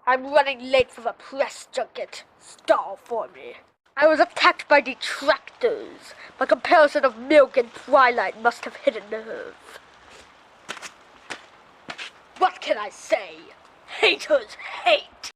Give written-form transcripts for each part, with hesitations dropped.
I'm running late for the press junket. Stall for me. I was attacked by detractors. My comparison of milk and twilight must have hit a nerve. What can I say? Haters hate!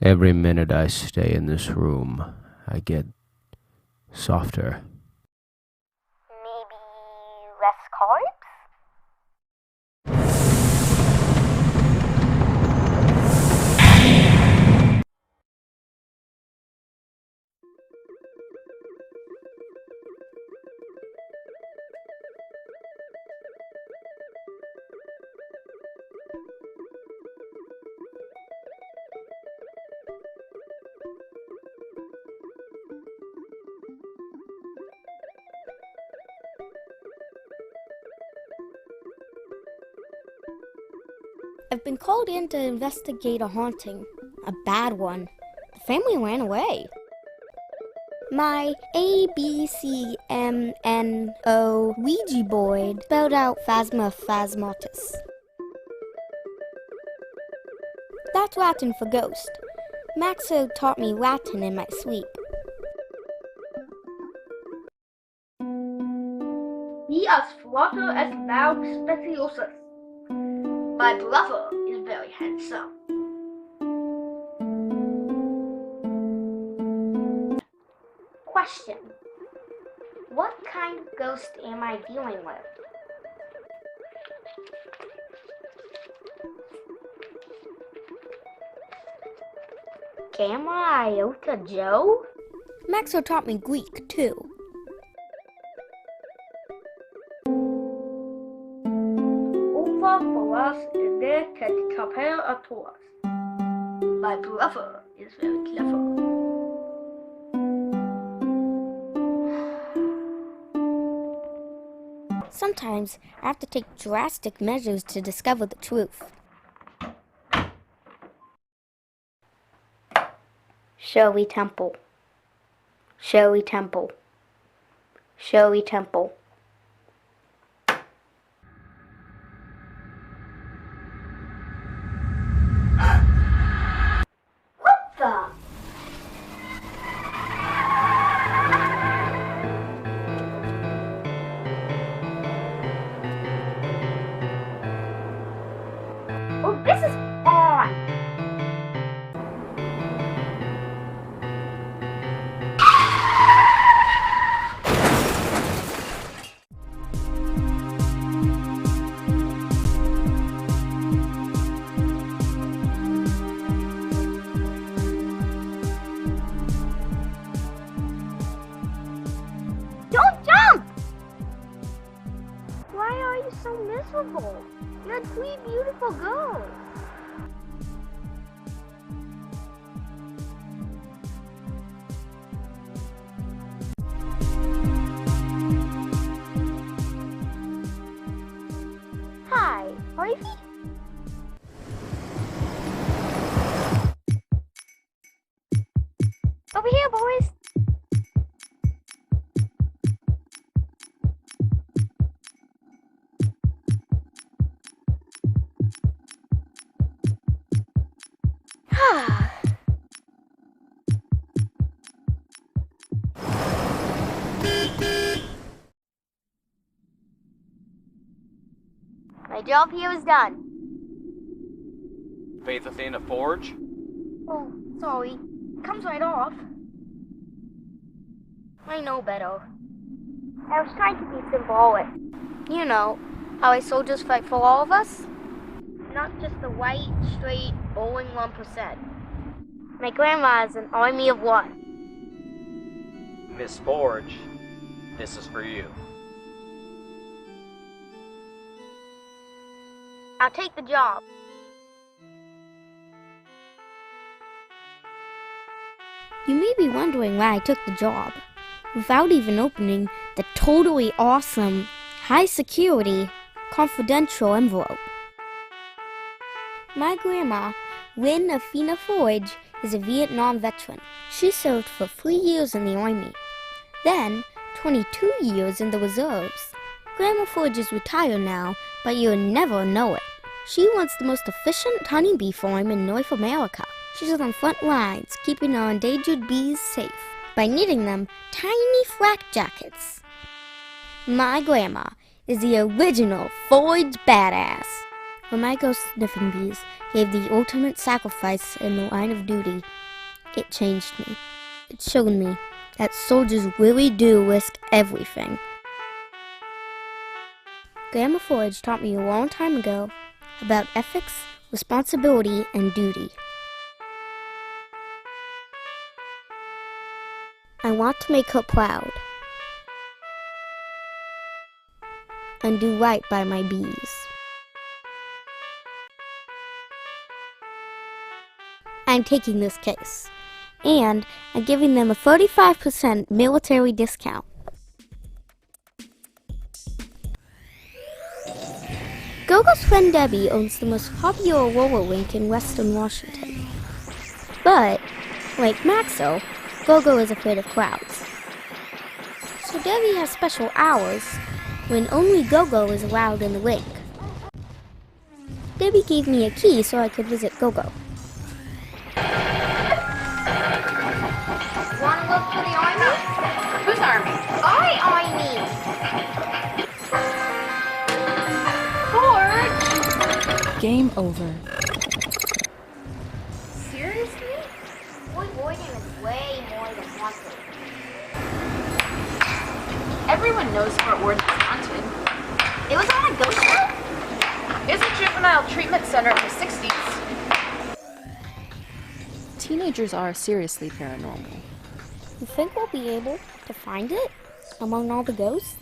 Every minute I stay in this room, I get softer. Maybe less carbs? I've been called in to investigate a haunting. A bad one. The family ran away. My ABCMNO Ouija board spelled out Phasma Phasmatus. That's Latin for ghost. Maxo taught me Latin in my sleep. He as flutter as loud speciosus. My brother is very handsome. Question. What kind of ghost am I dealing with? Gamma Iota Joe? Maxo taught me Greek, too. My brother is very clever. Sometimes I have to take drastic measures to discover the truth. Showy Temple. Showy Temple. Showy Temple. Oh, this is on! Don't jump! Why are you so miserable? You had 3 beautiful girls. Hi, Harvey? Over here, boys. My job here is done. Faith Athena Forge? Oh, sorry. It comes right off. I know better. I was trying to be symbolic. You know, how a soldiers fight for all of us? Not just the white, straight, boring 1%. My grandma is an army of one. Miss Forge, this is for you. I'll take the job. You may be wondering why I took the job, without even opening the totally awesome, high-security, confidential envelope. My grandma, Lynn Afina Forge, is a Vietnam veteran. She served for 3 years in the Army, then 22 years in the reserves. Grandma Forge is retired now, but you'll never know it. She runs the most efficient honeybee farm in North America. She's on front lines, keeping our endangered bees safe by knitting them tiny flak jackets. My grandma is the original Forge badass. When my ghost sniffing bees gave the ultimate sacrifice in the line of duty, it changed me. It showed me that soldiers really do risk everything. Grandma Forge taught me a long time ago about ethics, responsibility, and duty. I want to make her proud and do right by my bees. I'm taking this case, and I'm giving them a 35% military discount. Gogo's friend Debbie owns the most popular roller rink in Western Washington. But, like Maxo, Gogo is afraid of crowds. So Debbie has special hours when only Gogo is allowed in the rink. Debbie gave me a key so I could visit Gogo. Wanna look for the army? Whose army? Our army! Forge! Game over. Seriously? Fort Worden is way more than haunted. Everyone knows Fort Worden is haunted. It was on a ghost show? It's a juvenile treatment center in the 60s. Teenagers are seriously paranormal. You think we'll be able to find it among all the ghosts?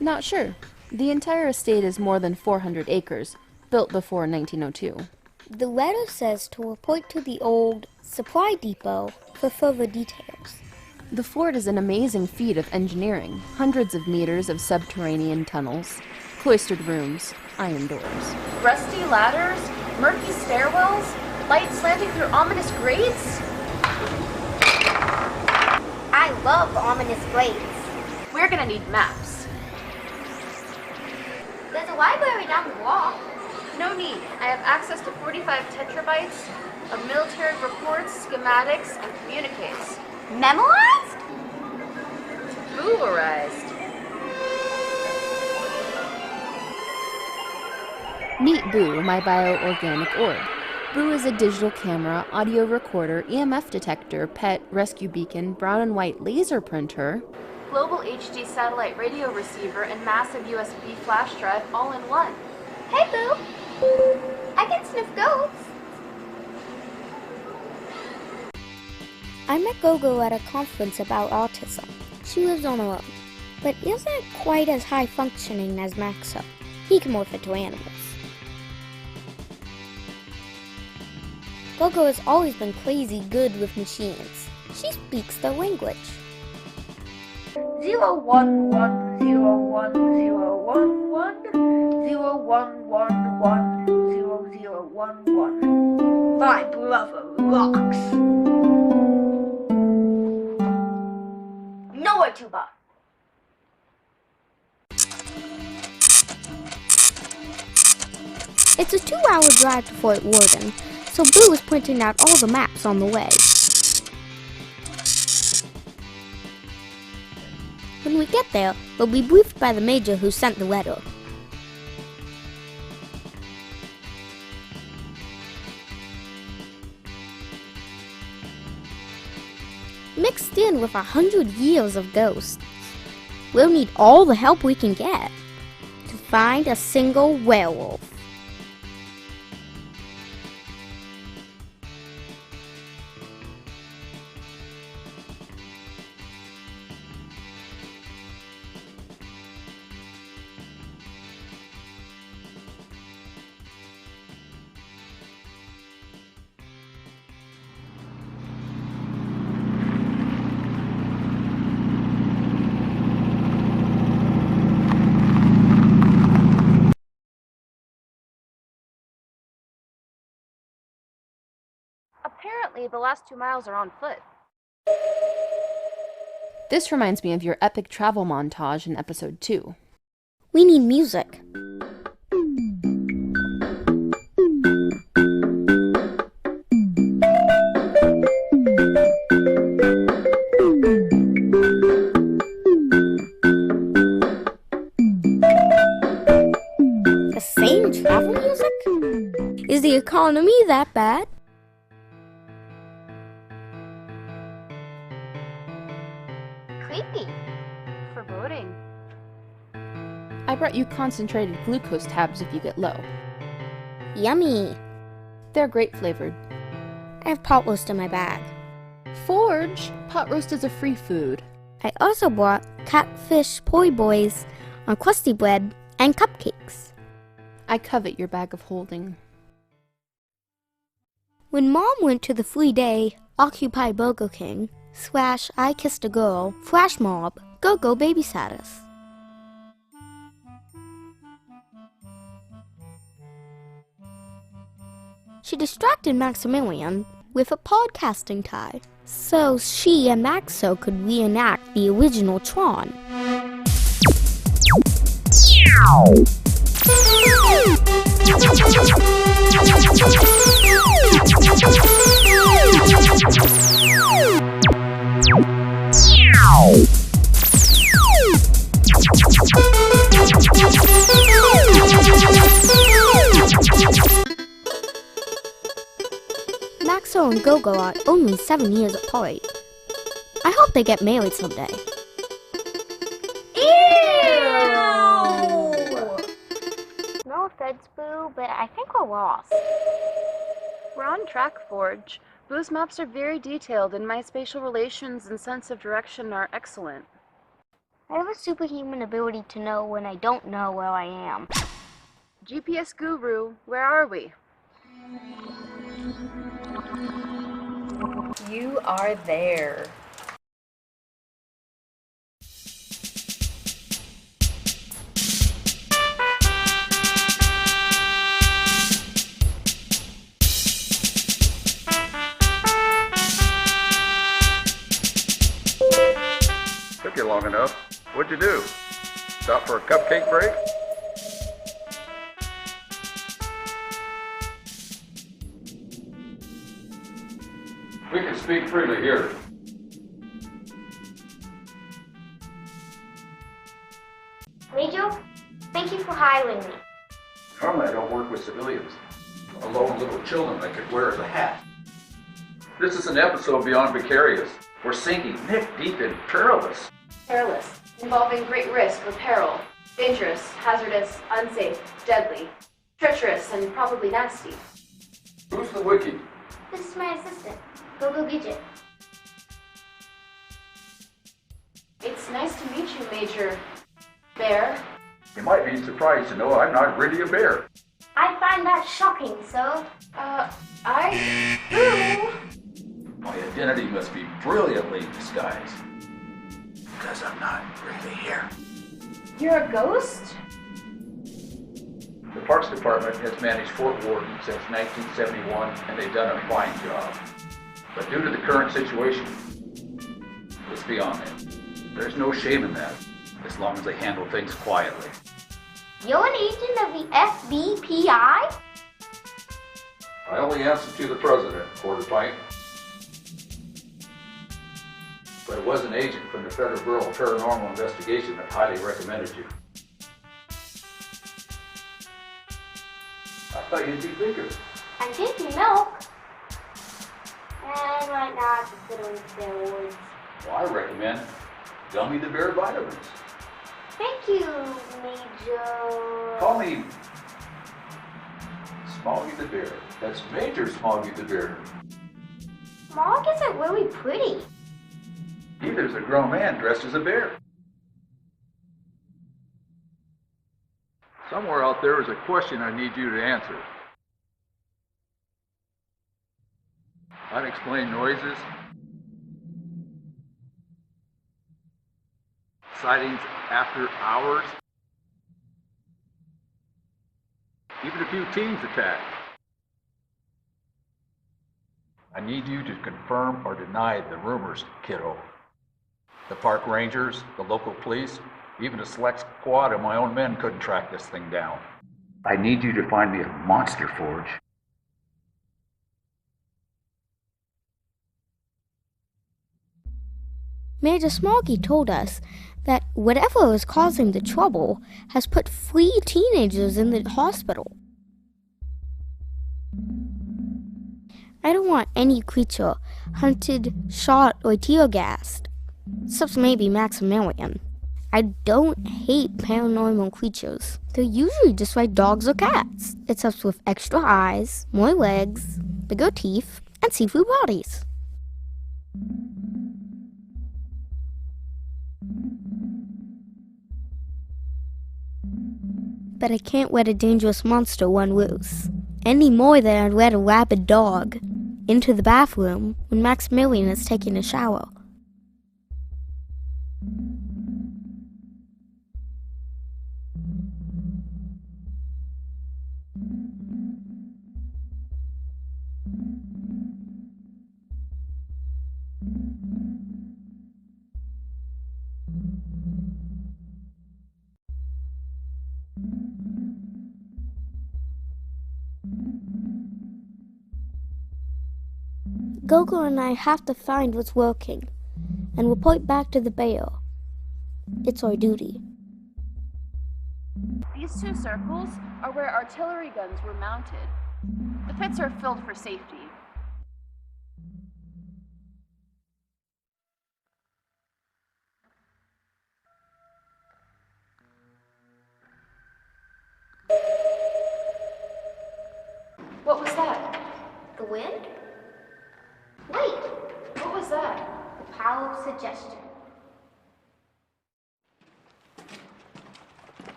Not sure. The entire estate is more than 400 acres, built before 1902. The letter says to report to the old supply depot for further details. The fort is an amazing feat of engineering. Hundreds of meters of subterranean tunnels, cloistered rooms, iron doors. Rusty ladders, murky stairwells, light slanting through ominous grates. I love ominous grates. We're gonna need maps. There's a library down the walk. No need. I have access to 45 tetrabytes of military reports, schematics, and communiques. Memorized? Boolerized. Meet Boo, my bioorganic orb. Boo is a digital camera, audio recorder, EMF detector, pet, rescue beacon, brown and white laser printer, Global HD satellite radio receiver, and massive USB flash drive all in one. Hey, Boo. I can sniff ghosts. I met Gogo at a conference about autism. She lives on her own, but isn't quite as high functioning as Maxo. He can morph into animals. Gogo has always been crazy good with machines. She speaks their language. 011110110011011. My brother rocks. Nowhere tuba. It's a 2-hour drive to Fort Worden, so Boo is printing out all the maps on the way. When we get there, we'll be briefed by the major who sent the letter. Mixed in with 100 years of ghosts, we'll need all the help we can get. find a single werewolf. Apparently, the last 2 miles are on foot. This reminds me of your epic travel montage in episode 2. We need music. The same travel music? Is the economy that bad? Creepy. Foreboding. I brought you concentrated glucose tabs if you get low. Yummy. They're grape flavored. I have pot roast in my bag. Forge! Pot roast is a free food. I also brought catfish poi boys on crusty bread and cupcakes. I covet your bag of holding. When Mom went to the free day, Occupy Burger King, / I Kissed a Girl, Flash Mob, Gogo babysat us. She distracted Maximilian with a podcasting tie, so she and Maxo could reenact the original Tron. Maxo and Gogo are only 7 years apart. I hope they get married someday. No offense, Boo, but I think we're lost. We're on track, Forge. Boo's maps are very detailed, and my spatial relations and sense of direction are excellent. I have a superhuman ability to know when I don't know where I am. GPS Guru, where are we? You are there. Took you long enough. What'd you do? Stop for a cupcake break? We can speak freely here. Major, thank you for hiring me. Normally I don't work with civilians. Alone little children I could wear as a hat. This is an episode beyond precarious. We're sinking neck deep in perilous. Perilous, involving great risk or peril. Dangerous, hazardous, unsafe, deadly. Treacherous, and probably nasty. Who's the wiki? This is my assistant, Gogo Gidget. It's nice to meet you, Major Bear. You might be surprised to know I'm not really a bear. I find that shocking, sir. My identity must be brilliantly disguised. Because I'm not really here. You're a ghost? The Parks Department has managed Fort Worden since 1971, and they've done a fine job. But due to the current situation, it's beyond it. There's no shame in that, as long as they handle things quietly. You're an agent of the FBPI? I only answer to the president, Quarter Pint. But it was an agent from the Federal Bureau of Paranormal Investigation that highly recommended you. I thought you'd be bigger. I'm drinking milk. And right now I'm considering steroids. Well, I recommend Gummy the Bear vitamins. Thank you, Major. Call me Smoggy the Bear. That's Major Smoggy the Bear. Smog isn't really pretty. Neither's a grown man dressed as a bear. Somewhere out there is a question I need you to answer. Unexplained noises, sightings after hours, even a few teens attacked. I need you to confirm or deny the rumors, kiddo. The park rangers, the local police, even a select squad of my own men couldn't track this thing down. I need you to find me a monster forge. Major Smoggy told us that whatever is causing the trouble has put 3 teenagers in the hospital. I don't want any creature hunted, shot, or tear-gassed, except maybe Maximilian. I don't hate paranormal creatures. They're usually just like dogs or cats, except with extra eyes, more legs, bigger teeth, and see-through bodies. But I can't let a dangerous monster run loose, any more than I'd let a rabid dog into the bathroom when Maximilian is taking a shower. Gogo and I have to find what's working and report back to the B.O.O. It's our duty. These 2 circles are where artillery guns were mounted. The pits are filled for safety. What was that? The wind? Wait, What was that? the power of suggestion.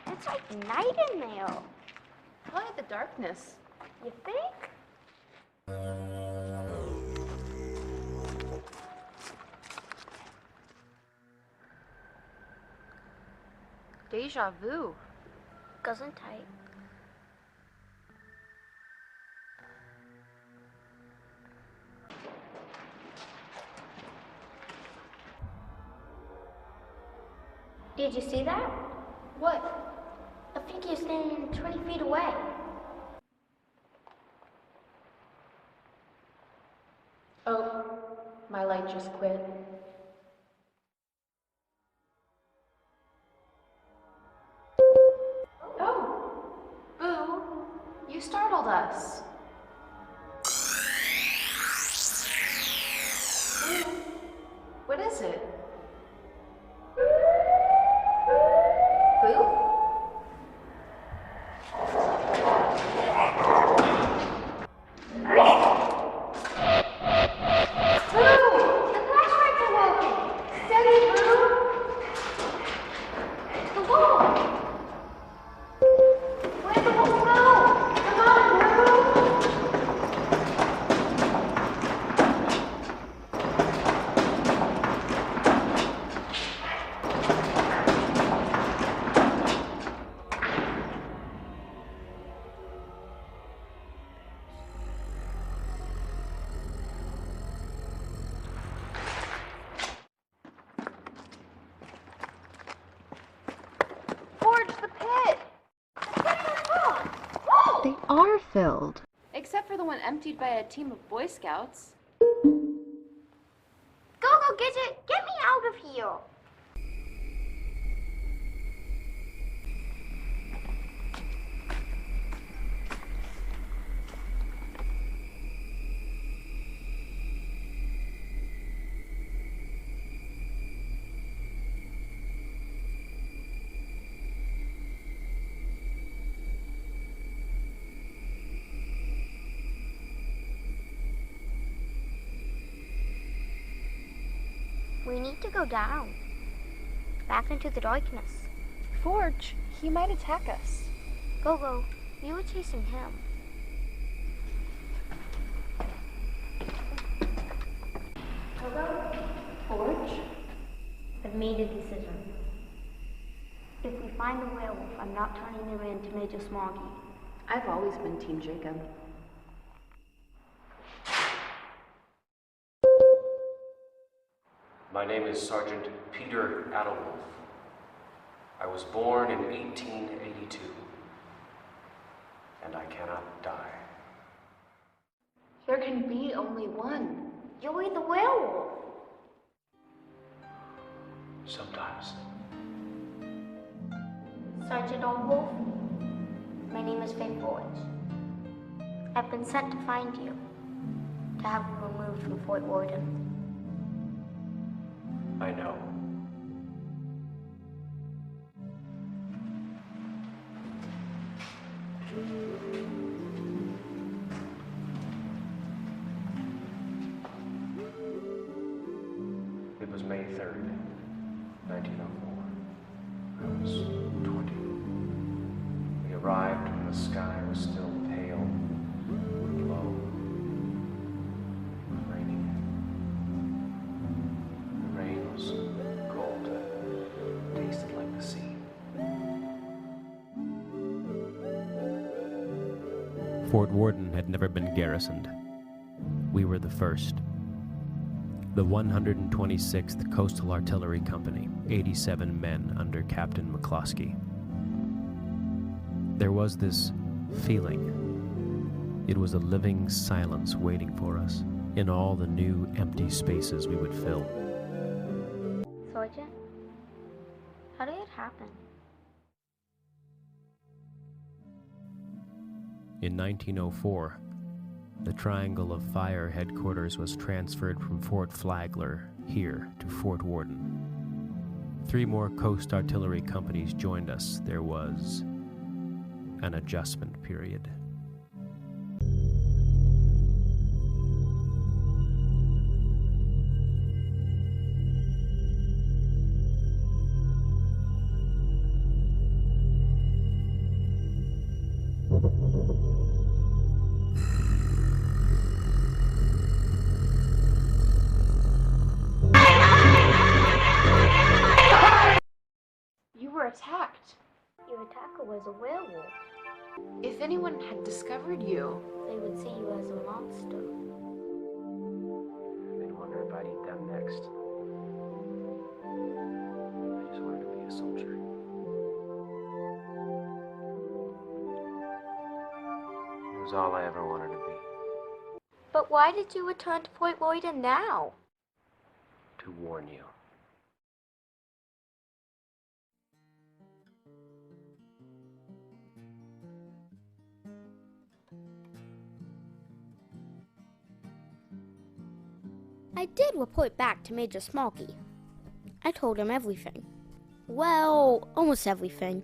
It's like night in there. Probably the darkness. You think? Deja vu. Cousin tight. Did you see that? What? A figure standing 20 feet away. Oh, my light just quit. Oh, Boo, you startled us. Boo, what is it? Boo? They are filled. Except for the one emptied by a team of Boy Scouts. Gogo, Gidget, get me out of here. We need to go down. Back into the darkness. Forge, he might attack us. Gogo, you were chasing him. Gogo? Forge? I've made a decision. If we find the werewolf, I'm not turning him in to Major Smoggy. I've always been Team Jacob. My name is Sergeant Peter Adelwolf. I was born in 1882, and I cannot die. There can be only one. You're the werewolf. Sometimes. Sergeant Adelwolf, my name is Faith Forge. I've been sent to find you, to have you removed from Fort Worden. I know. It was May 3rd, 1904. I was 20. We arrived when the sky was still pale, low, raining. The rain was cold, tasted like the sea. Fort Worden had never been garrisoned. We were the first. The 126th Coastal Artillery Company, 87 men under Captain McCloskey. There was this feeling. It was a living silence waiting for us in all the new empty spaces we would fill. Sergeant, how did it happen? In 1904, the Triangle of Fire headquarters was transferred from Fort Flagler here to Fort Worden. 3 more Coast Artillery companies joined us. There was an adjustment period. You were attacked. Your attacker was a werewolf. If anyone had discovered you, They would see you as a monster. They'd wonder if I'd eat them next. I just wanted to be a soldier. It was all I ever wanted to be. But why did you return to Fort Worden now? To warn you. I did report back to Major Smoggy. I told him everything. Well, almost everything.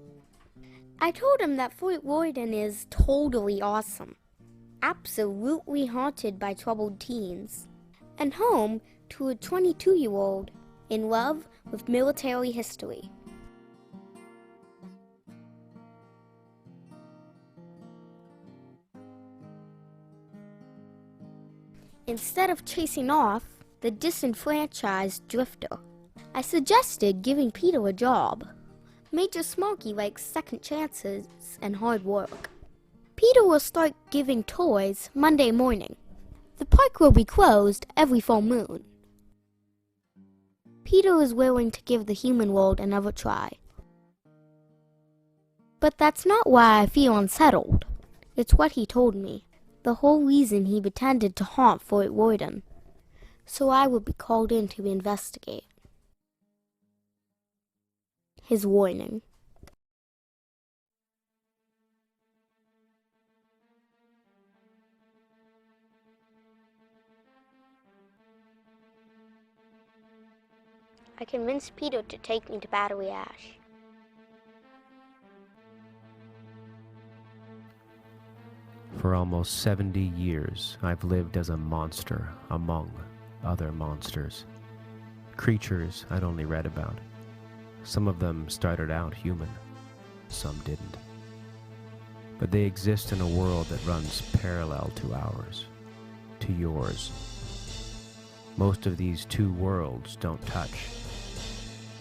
I told him that Fort Worden is totally awesome, absolutely haunted by troubled teens, and home to a 22-year-old in love with military history. Instead of chasing off the disenfranchised drifter, I suggested giving Peter a job. Major Smoggy likes second chances and hard work. Peter will start giving tours Monday morning. The park will be closed every full moon. Peter is willing to give the human world another try. But that's not why I feel unsettled. It's what he told me. The whole reason he pretended to haunt Fort Worden. So I would be called in to investigate. His warning. I convinced Peter to take me to Battery Ash. For almost 70 years, I've lived as a monster among other monsters. creatures I'd only read about. Some of them started out human, some didn't. But they exist in a world that runs parallel to ours, to yours. Most of these two worlds don't touch,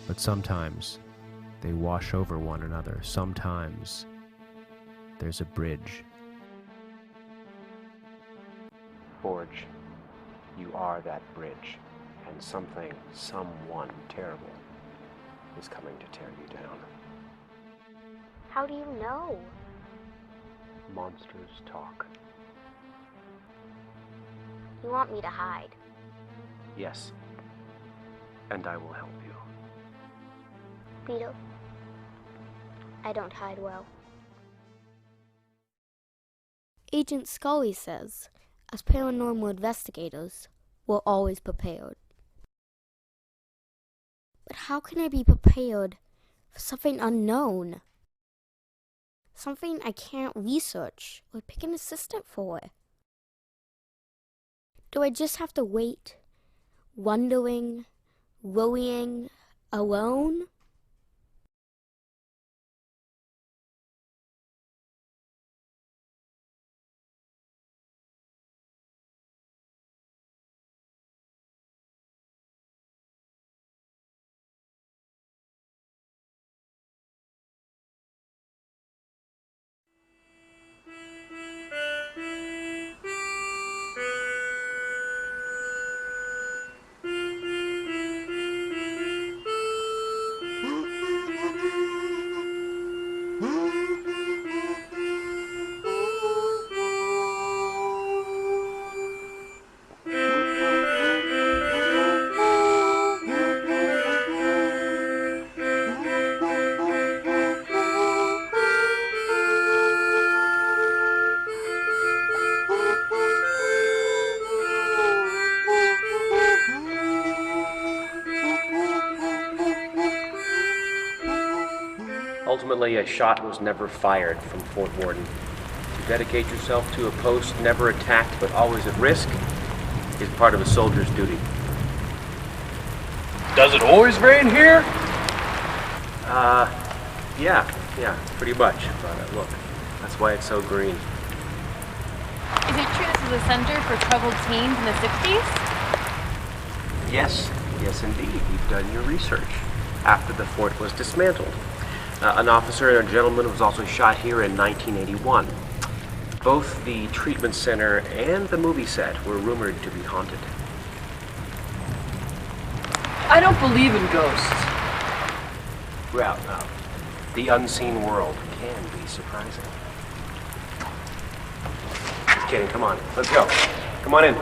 but sometimes they wash over one another. Sometimes there's a bridge. Forge, you are that bridge, and someone terrible is coming to tear you down. How do you know? Monsters talk. You want me to hide? Yes, and I will help you. Beetle, I don't hide well. Agent Scully says, as paranormal investigators, we're always prepared. But how can I be prepared for something unknown? Something I can't research or pick an assistant for? Do I just have to wait, wondering, worrying, alone? Ultimately, a shot was never fired from Fort Worden. To dedicate yourself to a post never attacked but always at risk is part of a soldier's duty. Does it always rain here? Yeah, pretty much. But look, that's why it's so green. Is it true this is a center for troubled teens in the 60s? Yes indeed. You've done your research. After the fort was dismantled, an officer and a gentleman was also shot here in 1981. Both the treatment center and the movie set were rumored to be haunted. I don't believe in ghosts. Well, the unseen world can be surprising. Just kidding, come on, let's go. Come on in.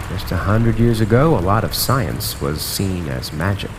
Just 100 years ago, a lot of science was seen as magic.